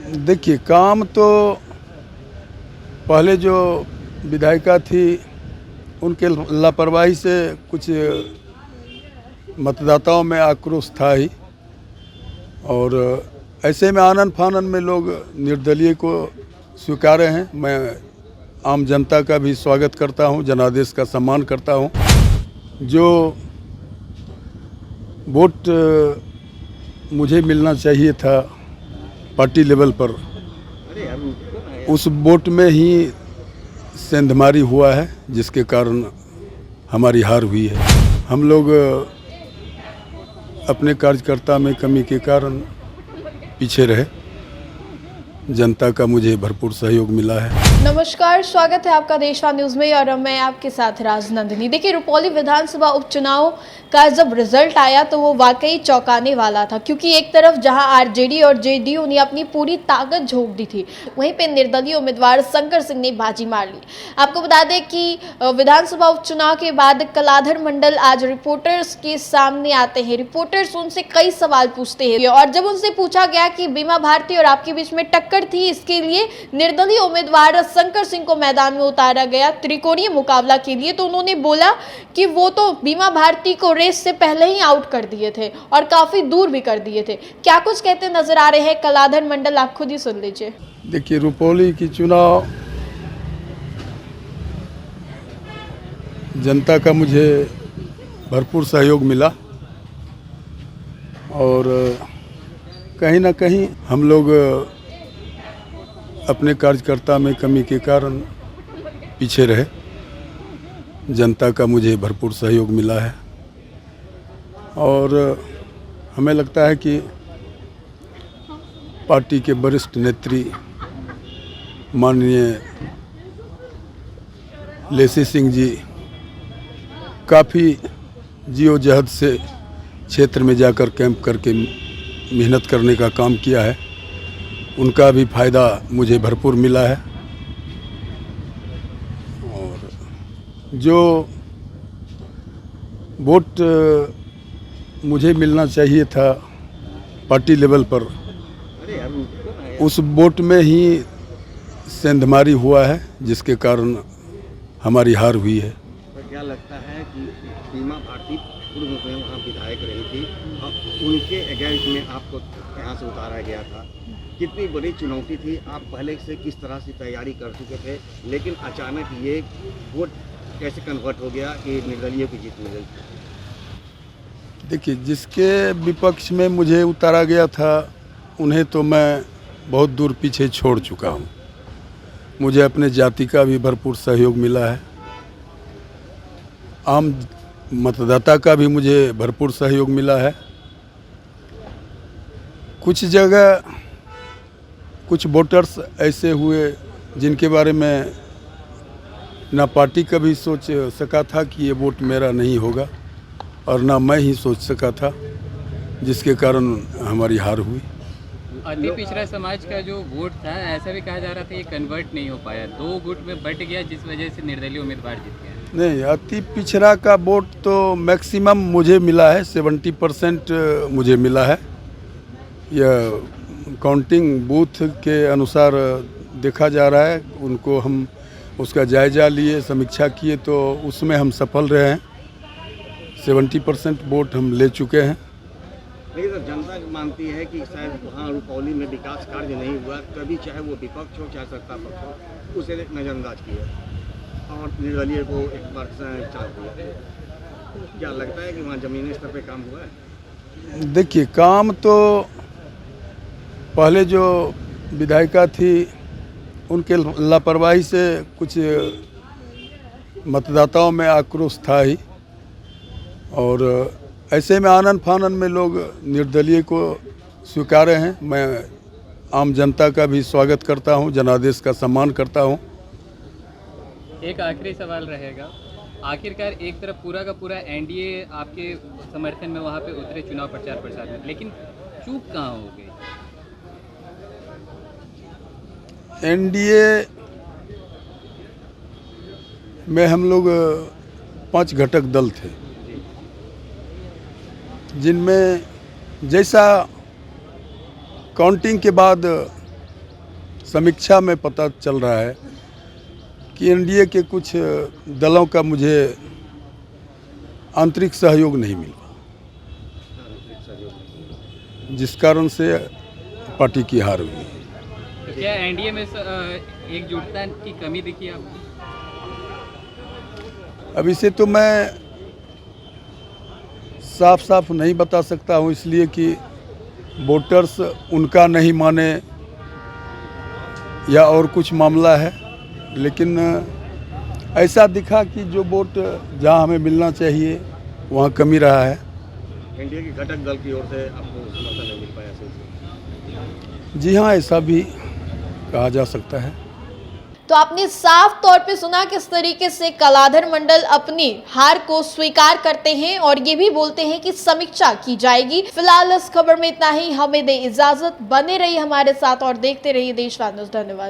देखिए, काम तो पहले जो विधायिका थी उनके लापरवाही से कुछ मतदाताओं में आक्रोश था ही। और ऐसे में आनन फानन में लोग निर्दलीय को स्वीकारे हैं। मैं आम जनता का भी स्वागत करता हूं, जनादेश का सम्मान करता हूं। जो वोट मुझे मिलना चाहिए था पार्टी लेवल पर, उस वोट में ही सेंधमारी हुआ है, जिसके कारण हमारी हार हुई है। हम लोग अपने कार्यकर्ता में कमी के कारण पीछे रहे। जनता का मुझे भरपूर सहयोग मिला है। नमस्कार, स्वागत है आपका देशवा न्यूज में और मैं आपके साथ राजनंदिनी। देखिए, रुपौली विधानसभा उपचुनाव का जब रिजल्ट आया तो वो वाकई चौंकाने वाला था, क्योंकि एक तरफ जहां आरजेडी और जेडीयू ने अपनी पूरी ताकत झोंक दी थी, वहीं पे निर्दलीय उम्मीदवार शंकर सिंह ने बाजी मार ली। आपको बता दें कि विधानसभा उपचुनाव के बाद कलाधर मंडल आज रिपोर्टर्स के सामने आते हैं। रिपोर्टर्स उनसे कई सवाल पूछते हैं और जब उनसे पूछा गया कि बीमा भारती और आपके बीच में टक्कर थी, इसके लिए निर्दलीय उम्मीदवार शंकर सिंह को मैदान में उतारा गया त्रिकोणीय मुकाबला के लिए, तो उन्होंने बोला कि वो तो बीमा भारती को रेस से पहले ही आउट कर दिए थे और काफी दूर भी कर दिए थे। क्या कुछ कहते नजर आ रहे हैं कलाधर मंडल, आप खुद ही सुन लीजिए। देखिए, रुपौली की चुनाव जनता का मुझे भरपूर सहयोग मिला और कहीं ना कहीं हम लोग अपने कार्यकर्ता में कमी के कारण पीछे रहे। जनता का मुझे भरपूर सहयोग मिला है और हमें लगता है कि पार्टी के वरिष्ठ नेत्री माननीय लेसी सिंह जी काफ़ी जियोजहद से क्षेत्र में जाकर कैंप करके मेहनत करने का काम किया है। उनका भी फ़ायदा मुझे भरपूर मिला है और जो वोट मुझे मिलना चाहिए था पार्टी लेवल पर, उस वोट में ही सेंधमारी हुआ है, जिसके कारण हमारी हार हुई है। तो क्या लगता है कि बीमा भारती पूर्व में वहाँ विधायक रही थी और उनके अगेंस्ट में आपको यहाँ से उतारा गया था, कितनी बड़ी चुनौती थी? आप पहले से किस तरह से तैयारी कर चुके थे, लेकिन अचानक ये वोट कैसे कन्वर्ट हो गया कि निर्दलीय की जीत मिल गई? देखिए, जिसके विपक्ष में मुझे उतारा गया था उन्हें तो मैं बहुत दूर पीछे छोड़ चुका हूँ। मुझे अपने जाति का भी भरपूर सहयोग मिला है, आम मतदाता का भी मुझे भरपूर सहयोग मिला है। कुछ जगह कुछ वोटर्स ऐसे हुए जिनके बारे में ना पार्टी कभी सोच सका था कि ये वोट मेरा नहीं होगा और ना मैं ही सोच सका था, जिसके कारण हमारी हार हुई। अति पिछड़ा समाज का जो वोट था, ऐसा भी कहा जा रहा था ये कन्वर्ट नहीं हो पाया, 2 गुट में बट गया, जिस वजह से निर्दलीय उम्मीदवार जीत गया। नहीं, अति पिछड़ा का वोट तो मैक्सिमम मुझे मिला है, 70% मुझे मिला है। यह काउंटिंग बूथ के अनुसार देखा जा रहा है। उनको हम उसका जायज़ा लिए, समीक्षा किए तो उसमें हम सफल रहे हैं। 70% वोट हम ले चुके हैं। लेकिन सर, जनता मानती है कि शायद वहाँ रुपौली में विकास कार्य नहीं हुआ, तभी चाहे वो विपक्ष हो चाहे सत्ता पक्ष हो, उसे नज़रअंदाज किया और निर्दलीय को एक बार चाल दिया। क्या लगता है कि वहाँ ज़मीनी स्तर पे काम हुआ है? देखिए, काम तो पहले जो विधायिका थी उनके लापरवाही से कुछ मतदाताओं में आक्रोश था ही और ऐसे में आनन फानन में लोग निर्दलीय को स्वीकारे हैं। मैं आम जनता का भी स्वागत करता हूं, जनादेश का सम्मान करता हूं। एक आखिरी सवाल रहेगा, आखिरकार एक तरफ पूरा का पूरा एनडीए आपके समर्थन में वहाँ पे उतरे चुनाव प्रचार में, लेकिन चूक कहाँ हो गई? एनडीए में हम लोग 5 घटक दल थे, जिनमें जैसा काउंटिंग के बाद समीक्षा में पता चल रहा है कि एनडीए के कुछ दलों का मुझे आंतरिक सहयोग नहीं मिला, जिस कारण से पार्टी की हार हुई। तो क्या एनडीए में एकजुटता की कमी दिखी आपको? अब इसे तो मैं साफ साफ नहीं बता सकता हूँ, इसलिए कि वोटर्स उनका नहीं माने या और कुछ मामला है, लेकिन ऐसा दिखा कि जो वोट जहाँ हमें मिलना चाहिए वहाँ कमी रहा है। एनडीए के घटक दल की ओर से आपको समर्थन नहीं मिल पाया सही? जी हाँ, ऐसा भी कहा जा सकता है। तो आपने साफ तौर पे सुना किस तरीके से कलाधर मंडल अपनी हार को स्वीकार करते हैं और ये भी बोलते हैं कि समीक्षा की जाएगी। फिलहाल इस खबर में इतना ही, हमें दे इजाजत, बने रहिए हमारे साथ और देखते रहिए देशवान न्यूज़। धन्यवाद।